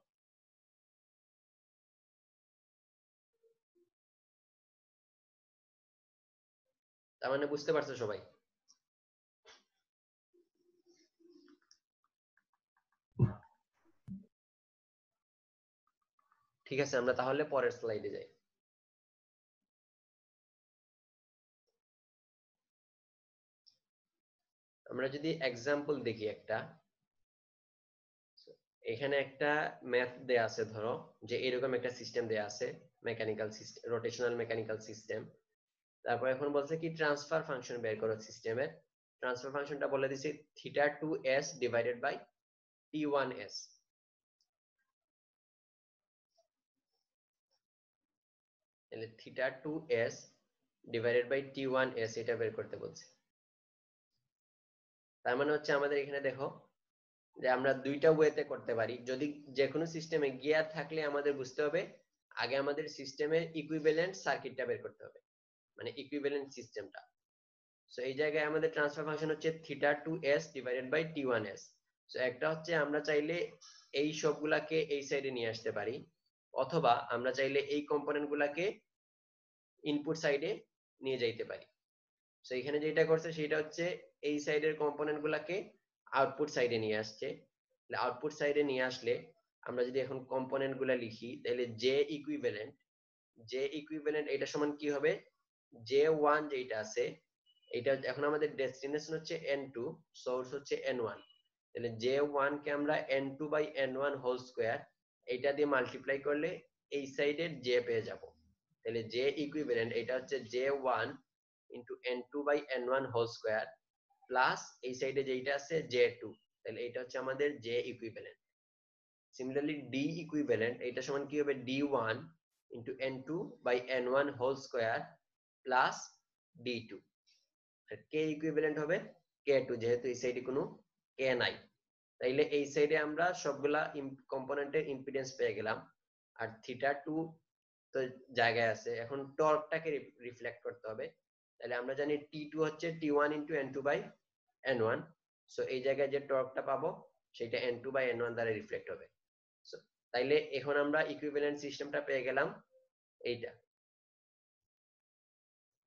তার মানে বুঝতে পারছো সবাই? ঠিক আছে, আমরা তাহলে পরের স্লাইডে যাই। আমরা যদি এক্সাম্পল দেখি একটা, এখানে একটা ম্যাথ দেয়া আছে, ধরো যে এরকম একটা সিস্টেম দেয়া আছে, mechanical system, rotational mechanical system. তারপর এখন বলছে কি ট্রান্সফার ফাংশন বের করো সিস্টেমের। ট্রান্সফার ফাংশনটা বলে দিছি θ2s ডিভাইডেড বাই t1s। তাহলে θ2s ডিভাইডেড বাই t1s এটা বের করতে বলছে। তার মানে হচ্ছে আমাদের এখানে দেখো যে আমরা দুইটা ওয়েতে করতে পারি। যদি যে কোনো সিস্টেমে গিয়ার থাকলে আমাদের বুঝতে হবে আগে আমাদের সিস্টেমের ইকুইভ্যালেন্ট সার্কিটটা বের করতে হবে, মানে ইকুইভ্যালেন্ট সিস্টেমটা। সো এই জায়গায় আমাদের ট্রান্সফার ফাংশন হচ্ছে θ2s divided by t1s। So একটা হচ্ছে আমরা চাইলে এই সবগুলাকে এই সাইডে নিয়ে আসতে পারি, অথবা আমরা চাইলে এই কম্পোনেন্ট গুলাকে ইনপুট সাইডে নিয়ে যাইতে পারি। সো এখানে যেটা করছে সেটা হচ্ছে এই সাইডের কম্পোনেন্ট গুলাকে আউটপুট সাইডে নিয়ে আসছে। আউটপুট সাইডে নিয়ে আসলে আমরা যদি এখন কম্পোনেন্ট গুলা লিখি, তাহলে জে ইকুইভ্যালেন্ট এটা সমান কি হবে, J1 যেটা আছে এটা এখন আমাদের ডেস্টিনেশন হচ্ছে N2, সোর্স হচ্ছে N1। তাহলে J1 কে আমরা N2 by N1 whole square এটা দিয়ে মাল্টিপ্লাই করলে এই সাইডের J পেয়ে যাব। তাহলে J ইকুইভ্যালেন্ট এটা হচ্ছে J1 into N2 by N1 whole square plus এই সাইডে যেটা আছে J2, তাহলে এটা হচ্ছে আমাদের J equivalent. Similarly D equivalent এটা সমান কি হবে, D1 into N2 by N1 whole square plus D2। আর K ইকুইভ্যালেন্ট হবে K2, যেহেতু এই সাইডে কোনো K নাই। তাইলে এই সাইডে আমরা সবগুলা কম্পোনেন্টের ইম্পিডেন্স পেয়ে গেলাম। আর θ2 তো জায়গায় আছে, এখন টর্কটাকে রিফ্লেক্ট করতে হবে। তাহলে আমরা জানি T2 হচ্ছে T1 into N2 by N1। So এই জায়গায় যে টর্কটা পাবো সেটা N2 বাই N1 দ্বারা রিফ্লেক্ট হবে। সো তাইলে এখন আমরা ইকুইভ্যালেন্ট সিস্টেমটা পেয়ে গেলাম এইটা।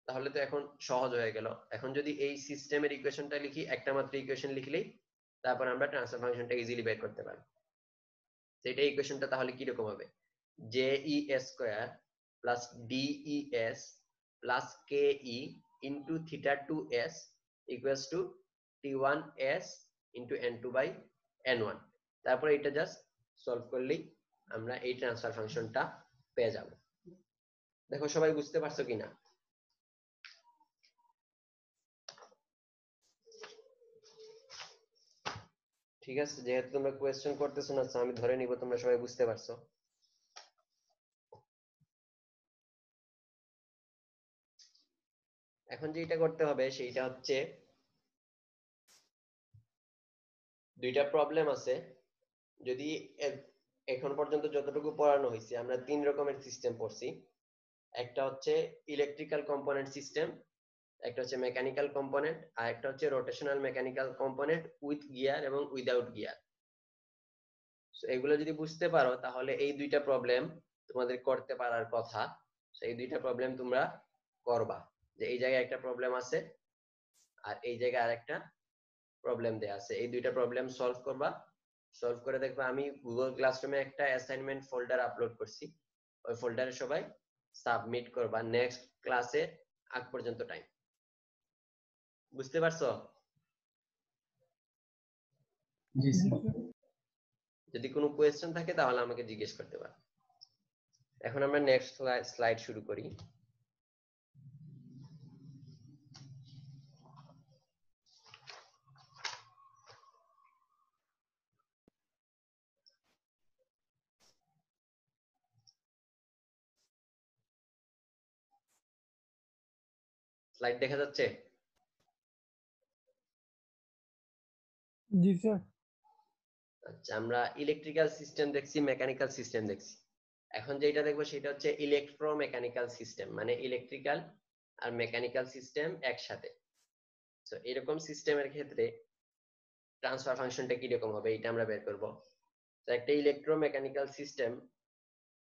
তাহলে তো এখন সহজ হয়ে গেল। এখন যদি এই সিস্টেমের ইকুয়েশনটা লিখি, একটা মাত্র ইকুয়েশন লিখলেই তারপর আমরা ট্রান্সফার ফাংশনটা ইজিলি বের করতে পারব। সেটা ইকুয়েশনটা তাহলে কি রকম হবে, JES square plus DES plus KE into θ2s equals to T1s into N2 by N1। তারপর এটা জাস্ট সলভ করলেই আমরা এই ট্রান্সফার ফাংশনটা পেয়ে যাব। দেখো সবাই বুঝতে পারছো কিনা? ঠিক আছে, যেহেতু তোমরা কোয়েশ্চেন করতেছো না, আমি ধরে নিব তোমরা সবাই বুঝতে পারছো। এখন যেটা করতে হবে সেইটা হচ্ছে দুইটা প্রবলেম আছে। যদি এখন পর্যন্ত যতটুকু পড়ানো হয়েছে আমরা তিন রকমের সিস্টেম পড়ছি। একটা হচ্ছে ইলেকট্রিক্যাল কম্পোনেন্ট সিস্টেম, একটা হচ্ছে মেকানিক্যাল কম্পোনেন্ট, আর একটা হচ্ছে rotational mechanical component with gear এবং উইদাউট গিয়ার। এগুলো যদি বুঝতে পারো তাহলে এই দুইটা প্রবলেম তোমাদের করতে পারার কথা। এই দুইটা প্রবলেম তোমরা করবা, যে এই জায়গায় একটা প্রবলেম আছে আর এই জায়গায় আরেকটা প্রবলেম দেয়া আছে। এই দুইটা প্রবলেম সলভ করবা, সলভ করে দেখবা আমি গুগল ক্লাসরুমে একটা অ্যাসাইনমেন্ট ফোল্ডার আপলোড করছি, ওই ফোল্ডারে সবাই সাবমিট করবা নেক্সট ক্লাসে আগ পর্যন্ত টাইম। বুঝতে পারছো? জি স্যার। যদি কোনো কোয়েশ্চেন থাকে তাহলে আমাকে জিজ্ঞেস করতে পারো। এখন আমরা নেক্সট স্লাইড শুরু করি। স্লাইড দেখা যাচ্ছে? জি স্যার। আচ্ছা, আমরা ইলেকট্রিক্যাল সিস্টেম দেখছি, মেকানিক্যাল সিস্টেম দেখছি। এখন যেটা দেখবো সেটা হচ্ছে ইলেকট্রোমেকানিক্যাল সিস্টেম, মানে ইলেকট্রিক্যাল আর মেকানিক্যাল সিস্টেম একসাথে। তো এরকম সিস্টেমের ক্ষেত্রে ট্রান্সফার ফাংশনটা কি রকম হবে এটা আমরা বের করব। তো একটা ইলেকট্রোমেকানিক্যাল সিস্টেম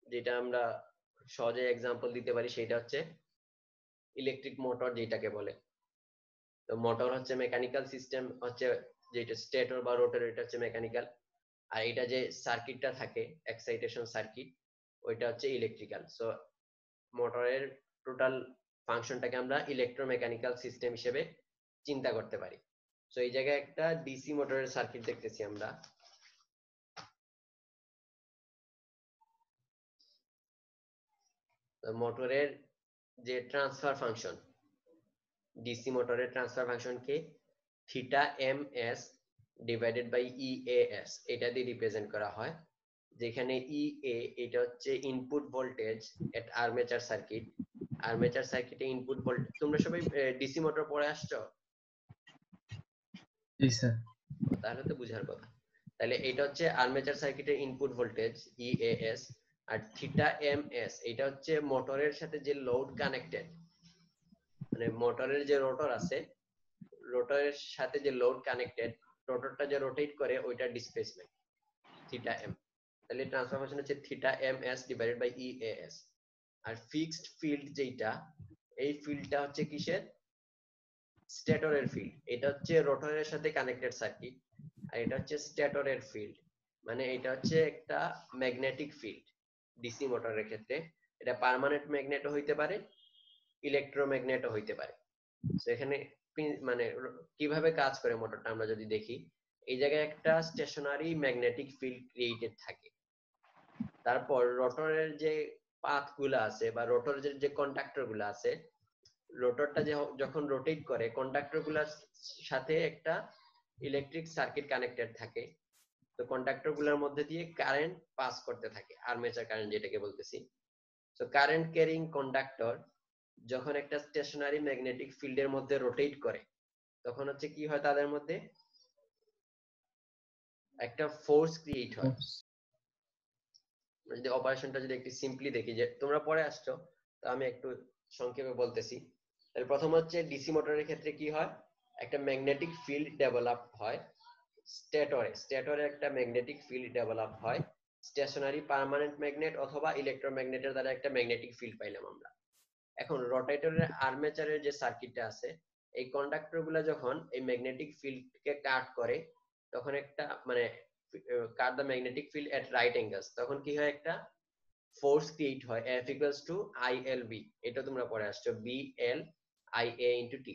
যেটা আমরা সহজে এক্সাম্পল দিতে পারি সেটা হচ্ছে ইলেকট্রিক মোটর যেটাকে বলে। তো মোটর হচ্ছে মেকানিক্যাল সিস্টেম, হচ্ছে যেটা স্টেটর বা রোটর এটা হচ্ছে মেকানিক্যাল, আর এটা যে সার্কিটটা থাকে এক্সাইটেশন সার্কিট ওইটা হচ্ছে ইলেকট্রিক্যাল। সো মোটরের টোটাল ফাংশনটাকে আমরা ইলেকট্রোমেকানিক্যাল সিস্টেম হিসেবে চিন্তা করতে পারি। সো এই জায়গায় একটা ডিসি মোটরের সার্কিট দেখতেছি আমরা। মোটরের যে ট্রান্সফার ফাংশন, ডিসি মোটরের ট্রান্সফার ফাংশন কে theta M S divided by E A S এটা দিয়ে রিপ্রেজেন্ট করা হয়, যেখানে ই এ এটা হচ্ছে ইনপুট ভোল্টেজ এট আর্মেচার সার্কিট। আর্মেচার সার্কিটে ইনপুট ভোল্টেজ, তোমরা সবাই ডিসি মোটর পড়ে আসছো? জি স্যার। তাহলে তো বুঝার কথা। তাহলে এটা হচ্ছে আর্মেচার সার্কিটের ইনপুট ভোল্টেজ ইএএস, আর থিটা এম এস এটা হচ্ছে মোটরের সাথে যে লোড কানেক্টেড, মানে মোটরের যে রোটর আছে, রোটরের সাথে যে লোড কানেক্টেড, রোটরটা যে রোটেট করে ওইটা ডিসপ্লেসমেন্ট থিটা এম। তাহলে ট্রান্সফরমেশন হচ্ছে theta M S divided by EAS. আর ফিক্সড ফিল্ড যেটা, এই ফিল্ডটা হচ্ছে কিসের? স্টেটরের ফিল্ড। এটা হচ্ছে রোটরের সাথে কানেক্টেড সার্কিট, আর এটা হচ্ছে স্টেটরের ফিল্ড, মানে এটা হচ্ছে একটা ম্যাগনেটিক ফিল্ড। ডিসি মোটরের ক্ষেত্রে এটা পার্মানেন্ট ম্যাগনেটও হইতে পারে, ইলেকট্রোম্যাগনেটও হইতে পারে। তো এখানে মানে কিভাবে কাজ করে মোটরটা আমরা যদি দেখি, এই জায়গায় একটা স্টেশনারি ম্যাগনেটিক ফিল্ড ক্রিয়েটেড থাকে। তারপর রোটরের যে পাথ গুলো আছে বা রোটরের যে কন্ডাক্টর গুলো আছে, রোটরটা যখন রোটেট করে কন্ডাক্টর গুলার সাথে একটা ইলেকট্রিক সার্কিট কানেক্টেড থাকে। তো কন্ডাক্টর গুলোর মধ্যে দিয়ে কারেন্ট পাস করতে থাকে, আর্মেচার কারেন্ট যেটাকে বলতেছি। তো কারেন্ট ক্যারিং কন্ডাক্টর যখন একটা স্টেশনারি ম্যাগনেটিক ফিল্ডের মধ্যে রোটেট করে, তখন হচ্ছে কি হয়, তাদের মধ্যে একটা ফোর্স ক্রিয়েট হয়। যদি অপারেশনটা যদি একটু সিম্পলি দেখি, যে তোমরা পরে আসছো, তো আমি একটু সংক্ষেপে বলতেছি। তাহলে প্রথম হচ্ছে ডিসি মোটরের ক্ষেত্রে কি হয়, একটা ম্যাগনেটিক ফিল্ড ডেভেলপ হয় স্টেটরে একটা ম্যাগনেটিক ফিল্ড ডেভেলপ হয়। স্টেশনারি পার্মানেন্ট ম্যাগনেট অথবা ইলেকট্রোম্যাগনেটের দ্বারা একটা ম্যাগনেটিক ফিল্ড পাইলাম আমরা। এখন রোটেটরের আর্মেচারের যে সার্কিটটা আছে, এই কন্ডাক্টর গুলা যখন এই ম্যাগনেটিক ফিল্ডকে কাট করে, তখন একটা মানে cut the magnetic field at right angles, তখন কি হয়, একটা ফোর্স ক্রিয়েট হয় F equals to ILB। এটা তোমরা পড়ে আসছো BL IA into T।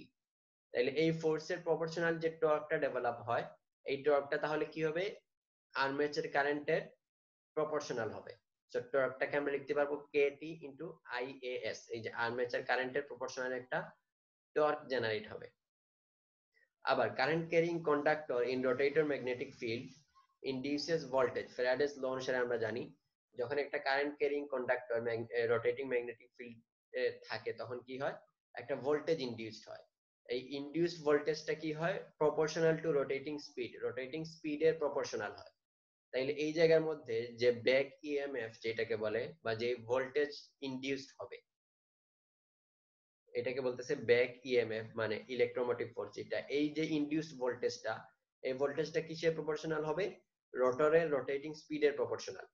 তাহলে এই ফোর্সের প্রপোর্শনাল যে টর্কটা ডেভেলপ হয়, এই টর্কটা তাহলে কি হবে, আর্মেচার কারেন্টের প্রপোর্শনাল হবে। সো টর্কটাকে আমরা লিখতে পারবো KT into IAS। এই যে আর্মেচার কারেন্টের প্রপোর্শনাল একটা টর্ক জেনারেট হবে। আবার current carrying conductor in rotator magnetic field induces voltage. Faraday's law অনুসারে আমরা জানি, যখন একটা current carrying conductor rotating magnetic field থাকে, তখন কি হয়, একটা ভোল্টেজ ইনডিউসড হয়। এই ইনডিউসড ভোল্টেজটা কি হয়, প্রপোর্শনাল টু রোটেটিং স্পিডের প্রপোর্শনাল হয়। তাইলে এই জায়গার মধ্যে যে ব্যাক ইএমএফ যেটাকে বলে, বা যে ভোল্টেজ ইনডিউসড হবে, এটাকে বলতেছে ব্যাক ইএমএফ, মানে ইলেকট্রোমোটিভ ফোর্স। যেটা এই যে ইনডিউসড ভোল্টেজটা, এই ভোল্টেজটা কিসের প্রপোর্শনাল হবে, রোটরের রোটেটিং স্পিডের প্রপোর্শনাল।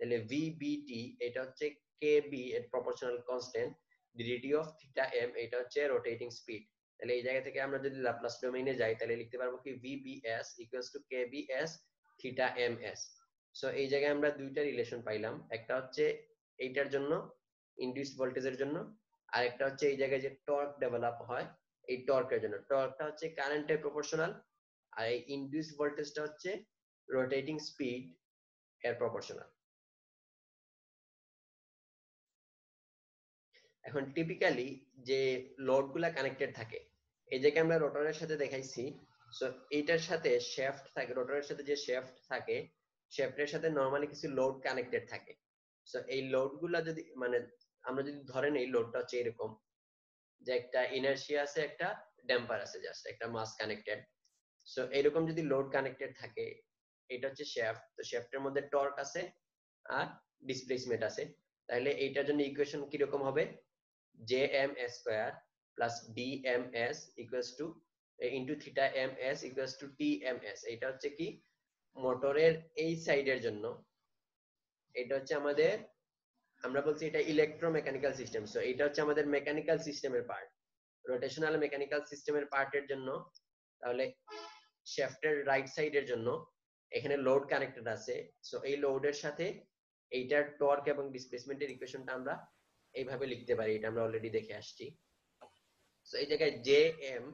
তাহলে ভিবিটি এটা হচ্ছে কেবি এর proportional constant, DD of theta M এটা হচ্ছে রোটেটিং স্পিড। তাহলে এই জায়গা থেকে আমরা যদি ল্যাপ্লাস ডোমেইনে যাই, তাহলে লিখতে পারবো কি VBS equals to KBS theta MS. So এই জায়গায় আমরা দুইটা রিলেশন পাইলাম, একটা হচ্ছে এইটার জন্য ইনডিউসড ভোল্টেজের জন্য, আর একটা হচ্ছে এই জায়গায় যে টর্ক ডেভেলপ হয় এই টর্কের জন্য। টর্কটা হচ্ছে কারেন্টের প্রপোর্শনাল, আর এই ইনডিউসড ভোল্টেজটা হচ্ছে রোটেটিং স্পিড এর প্রপোর্শনাল। এখন টিপিক্যালি যে লোডগুলা কানেক্টেড থাকে, এই জায়গায় আমরা রোটরের সাথে দেখাইছি। সো এইটার সাথে শ্যাফট থাকে, রোটরের সাথে যে শ্যাফট থাকে, শ্যাফটের সাথে নরমালি কিছু লোড কানেক্টেড থাকে। সো এই লোডগুলা যদি মানে আমরা যদি ধরেন এই লোডটা হচ্ছে এরকম, যে একটা ইনার্শিয়া আছে, একটা ড্যাম্পার আছে, জাস্ট একটা মাস কানেক্টেড। সো এরকম যদি লোড কানেক্টেড থাকে, এটা হচ্ছে শ্যাফট। তো শ্যাফটের মধ্যে টর্ক আছে আর ডিসপ্লেসমেন্ট আছে। তাহলে এইটার জন্য ইকুয়েশন কি রকম হবে, jms square plus dms equals to into theta ms equals to tms। এটা হচ্ছে কি মোটরের এই সাইডের জন্য, এটা হচ্ছে আমাদের, আমরা বলছি এটা ইলেকট্রোমেকানিক্যাল সিস্টেম। সো এটা হচ্ছে আমাদের মেকানিক্যাল সিস্টেমের পার্ট, রোটেশনাল মেকানিক্যাল সিস্টেমের পার্টের জন্য। তাহলে শ্যাফটের রাইট সাইডের জন্য এখানে লোড কানেক্টেড আছে। সো এই লোডের সাথে এইটার টর্ক এবং ডিসপ্লেসমেন্টের ইকুয়েশনটা আমরা এইভাবে লিখতে পারি, এটা আমরা অলরেডি দেখে আসছি। সো এই জায়গায় J M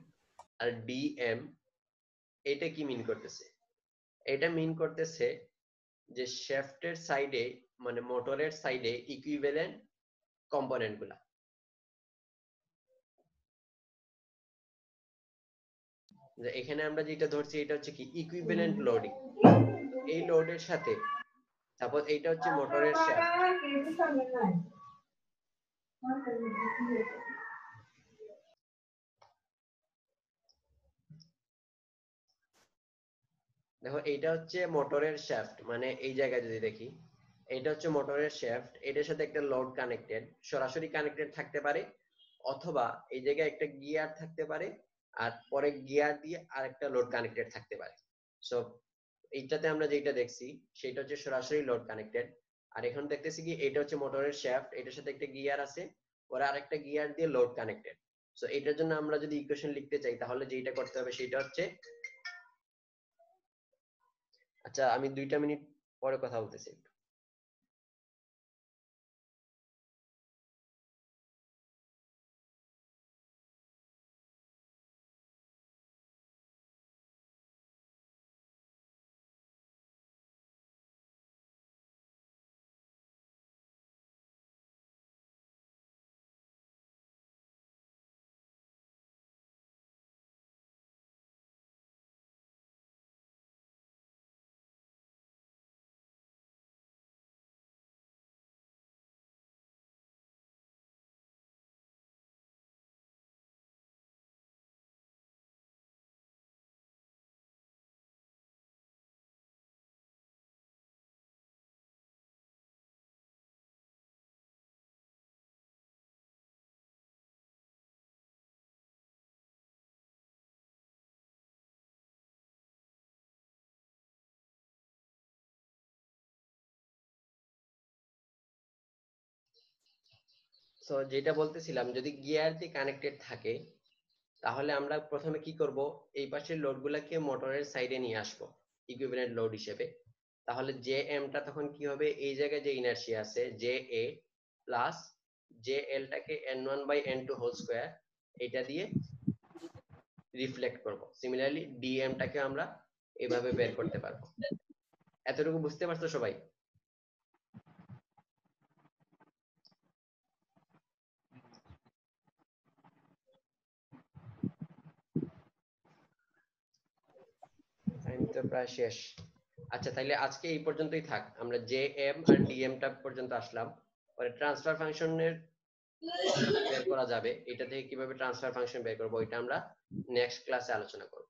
R D M এটা কি মিন করতেছে? এটা মিন করতেছে যে শ্যাফটের সাইডে মানে মোটরের সাইডে ইকুইভ্যালেন্ট কম্পোনেন্ট গুলা। যে এখানে আমরা যেটা ধরছি এটা হচ্ছে কি ইকুইভ্যালেন্ট লোডিং। এই লোডের সাথে সাপোজ এইটা হচ্ছে মোটরের শ্যাফট, দেখো এইটা হচ্ছে মোটরের শ্যাফট, মানে এই জায়গায় যদি দেখি এটা হচ্ছে মোটরের শ্যাফট, এটার সাথে একটা লোড কানেক্টেড, সরাসরি কানেক্টেড থাকতে পারে অথবা এই জায়গায় একটা গিয়ার থাকতে পারে আর পরে গিয়ার দিয়ে আরেকটা লোড কানেক্টেড থাকতে পারে। সো এইটাতে আমরা যেটা দেখছি সেটা হচ্ছে সরাসরি লোড কানেক্টেড, আর এখন দেখতেছি কি এটা হচ্ছে মোটরের শ্যাফট, এটার সাথে একটা গিয়ার আছে, পরে আরেকটা গিয়ার দিয়ে লোড কানেক্টেড। সো এটার জন্য আমরা যদি ইকুয়েশন লিখতে চাই তাহলে যেটা করতে হবে সেটা হচ্ছে, আচ্ছা আমি 2টা মিনিট পরে কথা বলতেছি। সো যেটা বলতেছিলাম, যদি গিয়ার দিয়ে কানেক্টেড থাকে তাহলে আমরা প্রথমে কি করব, এই পাশের লোডগুলোকে মোটরের সাইডে নিয়ে আসব ইকুইভ্যালেন্ট লোড হিসেবে। তাহলে জে এমটা তখন কি হবে, এই জায়গায় যে ইনার্শিয়া আছে জে এ প্লাস জে এলটাকে n1/n2 হোল স্কয়ার এটা দিয়ে রিফ্লেক্ট করব। সিমিলারলি ডিএমটাকে আমরা এভাবে বের করতে পারবো। এতটুকু বুঝতে পারছো সবাই? টাইম তো প্রায় শেষ। আচ্ছা তাইলে আজকে এই পর্যন্তই থাক, আমরা জে এম আর ডিএম টা পর্যন্ত আসলাম। পরে ট্রান্সফার ফাংশনের বের করা যাবে, এটা থেকে কিভাবে ট্রান্সফার ফাংশন বের করব এটা আমরা নেক্সট ক্লাসে আলোচনা করব।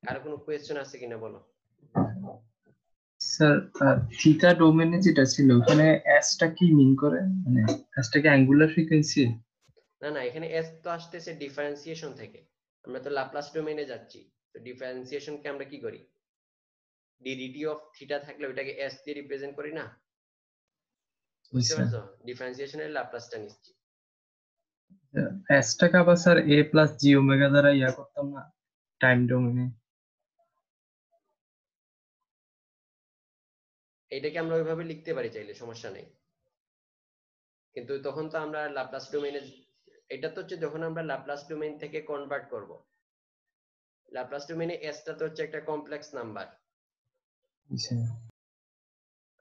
আর কোনো কোয়েশ্চেন আছে কিনা বলো। স্যার থিটা ডোমেনে যেটা ছিল ওখানে এস টা কি মিন করে, মানে এস টা কি অ্যাঙ্গুলার ফ্রিকোয়েন্সি? না না, এখানে এস তো আসতেছে ডিফারেন্সিয়েশন থেকে, আমরা তো ল্যাপ্লাস ডোমেইনে যাচ্ছি। তো ডিফারেন্সিয়েশন কে আমরা কি করি, ডিডিটি অফ থিটা থাকলে ওইটাকে এস দিয়ে রিপ্রেজেন্ট করি না, বুঝতে পারছো? ডিফারেন্সিয়েশনের ল্যাপ্লাসটা নিচ্ছি। এস টাকে আবার স্যার এ প্লাস জি ওমেগা দ্বারা ইয়া করতাম না টাইম ডোমেনে? এটাকে আমরা ওইভাবে লিখতে পারি চাইলে, সমস্যা নেই, কিন্তু তখন তো আমরা ল্যাপ্লাস ডোমেইনে, এটা তো হচ্ছে যখন আমরা ল্যাপ্লাস ডোমেইন থেকে কনভার্ট করব। ল্যাপ্লাস ডোমেইনে এস টা তো হচ্ছে একটা কমপ্লেক্স নাম্বার,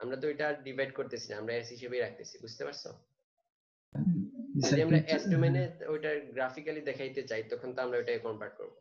আমরা তো এটা ডিভাইড করতেছি না, আমরা এস হিসেবেই রাখতেছি, বুঝতে পারছো? যদি আমরা এস ডোমেইনে ওইটা গ্রাফিক্যালি দেখাইতে চাই তখন তো আমরা ওইটাকে কনভার্ট করব।